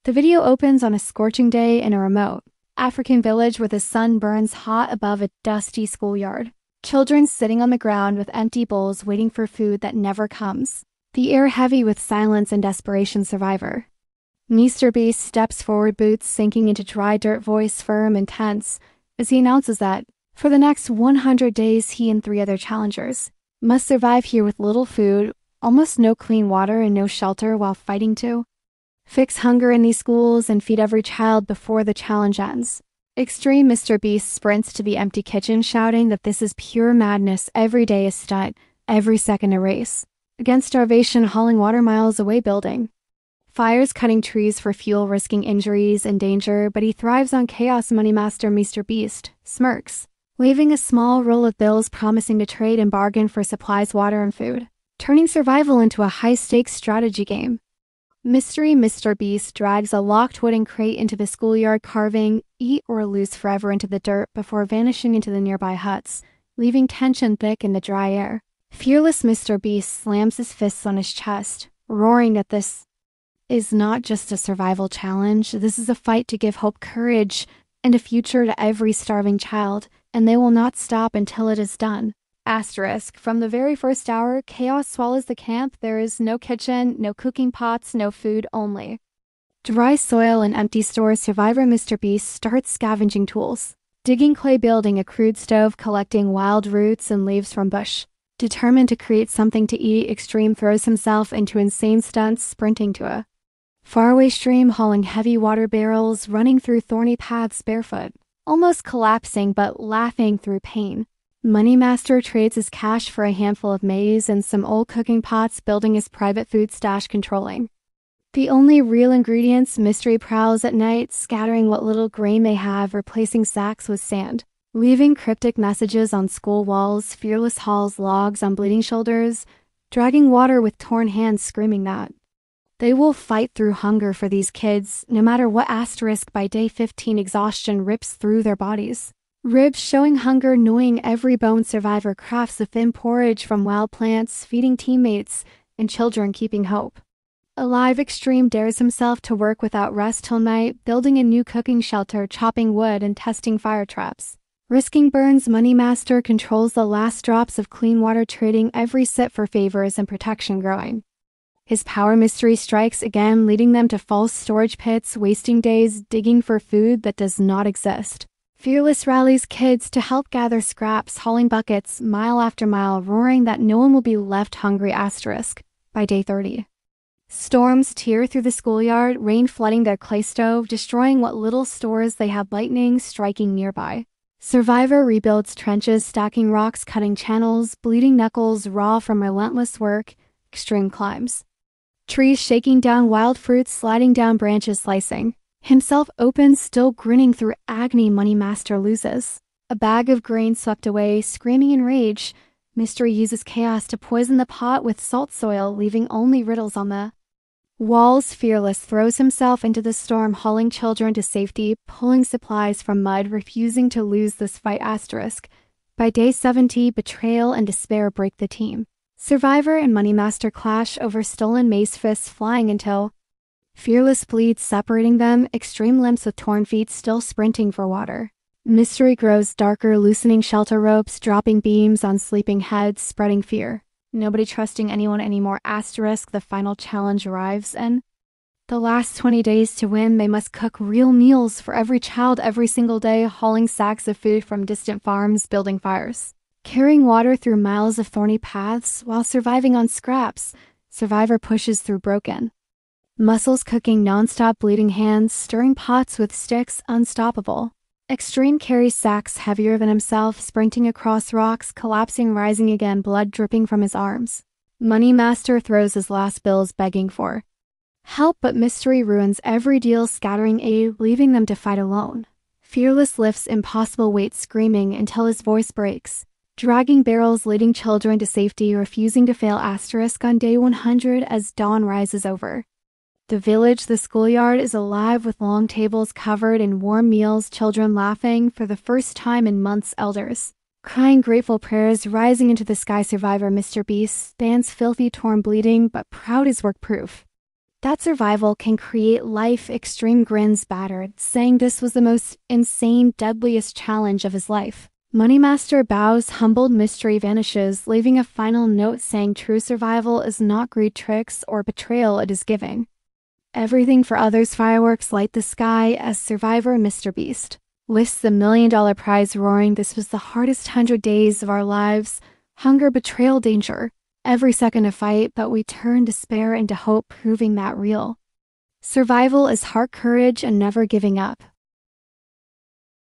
The video opens on a scorching day in a remote African village where the sun burns hot above a dusty schoolyard. Children sitting on the ground with empty bowls waiting for food that never comes. The air heavy with silence and desperation. Survivor Mr. Beast steps forward, boots sinking into dry dirt, voice firm and tense, as he announces that, for the next 100 days, he and 3 other challengers must survive here with little food, almost no clean water, and no shelter while fighting to fix hunger in these schools and feed every child before the challenge ends. Extreme Mr. Beast sprints to the empty kitchen, shouting that this is pure madness. Every day a stunt, every second a race against starvation, hauling water miles away, building fires, cutting trees for fuel, risking injuries and danger, but he thrives on chaos. Money Master Mr. Beast smirks, waving a small roll of bills, promising to trade and bargain for supplies, water, and food, turning survival into a high-stakes strategy game. Mystery Mr. Beast drags a locked wooden crate into the schoolyard, carving "Eat or Lose Forever" into the dirt before vanishing into the nearby huts, leaving tension thick in the dry air. Fearless Mr. Beast slams his fists on his chest, roaring that this is not just a survival challenge. This is a fight to give hope, courage, and a future to every starving child, and they will not stop until it is done. Asterisk. From the very first hour, chaos swallows the camp. There is no kitchen, no cooking pots, no food, only dry soil and empty stores. Survivor Mr. Beast starts scavenging tools, digging clay, building a crude stove, collecting wild roots and leaves from bush. Determined to create something to eat, Extreme throws himself into insane stunts, sprinting to a faraway stream, hauling heavy water barrels, running through thorny paths barefoot, almost collapsing but laughing through pain. Money Master trades his cash for a handful of maize and some old cooking pots, building his private food stash, controlling the only real ingredients. Mystery prowls at night, scattering what little grain they have, replacing sacks with sand, leaving cryptic messages on school walls. Fearless hauls logs on bleeding shoulders, dragging water with torn hands, screaming that they will fight through hunger for these kids, no matter what. Asterisk. By day 15, exhaustion rips through their bodies, ribs showing hunger, gnawing every bone. Survivor crafts a thin porridge from wild plants, feeding teammates and children, keeping hope alive. Extreme dares himself to work without rest till night, building a new cooking shelter, chopping wood and testing fire traps, risking burns. Money Master controls the last drops of clean water, trading every sip for favors and protection. Growing his power, Mystery strikes again, leading them to false storage pits, wasting days digging for food that does not exist. Fearless rallies kids to help gather scraps, hauling buckets mile after mile, roaring that no one will be left hungry. Asterisk. By day 30, storms tear through the schoolyard, rain flooding their clay stove, destroying what little stores they have, lightning striking nearby. Survivor rebuilds trenches, stacking rocks, cutting channels, bleeding knuckles raw from relentless work. Extreme climbs trees, shaking down wild fruits, sliding down branches, slicing himself open, still grinning through agony. Money Master loses a bag of grain, swept away, screaming in rage. Mystery uses chaos to poison the pot with salt soil, leaving only riddles on the walls. Fearless throws himself into the storm, hauling children to safety, pulling supplies from mud, refusing to lose this fight. Asterisk. By day 70, betrayal and despair break the team. Survivor and Money Master clash over stolen mace, fists flying until Fearless bleeds, separating them. Extreme limps with torn feet, still sprinting for water. Mystery grows darker, loosening shelter ropes, dropping beams on sleeping heads, spreading fear. Nobody trusting anyone anymore. Asterisk. The final challenge arrives, and the last 20 days to win, they must cook real meals for every child every single day, hauling sacks of food from distant farms, building fires, carrying water through miles of thorny paths while surviving on scraps. Survivor pushes through broken muscles, cooking non-stop, bleeding hands, stirring pots with sticks, unstoppable. Extreme carries sacks heavier than himself, sprinting across rocks, collapsing, rising again, blood dripping from his arms. Money Master throws his last bills, begging for help, but Mystery ruins every deal, scattering aid, leaving them to fight alone. Fearless lifts impossible weights, screaming until his voice breaks, dragging barrels, leading children to safety, refusing to fail. Asterisk. On day 100, as dawn rises over the village, the schoolyard is alive with long tables covered in warm meals, children laughing for the first time in months, elders crying grateful prayers, rising into the sky. Survivor Mr. Beast stands filthy, torn, bleeding, but proud as work proof That survival can create life. Extreme grins battered, saying this was the most insane, deadliest challenge of his life. Moneymaster bows, humbled mystery vanishes, leaving a final note saying true survival is not greed tricks or betrayal, it is giving. Everything for others fireworks light the sky as Survivor Mr. Beast lists the $1 million prize roaring. This was the hardest 100 days of our lives. Hunger, betrayal, danger. Every second a fight, but we turn despair into hope, proving that real. Survival is heart, courage, and never giving up.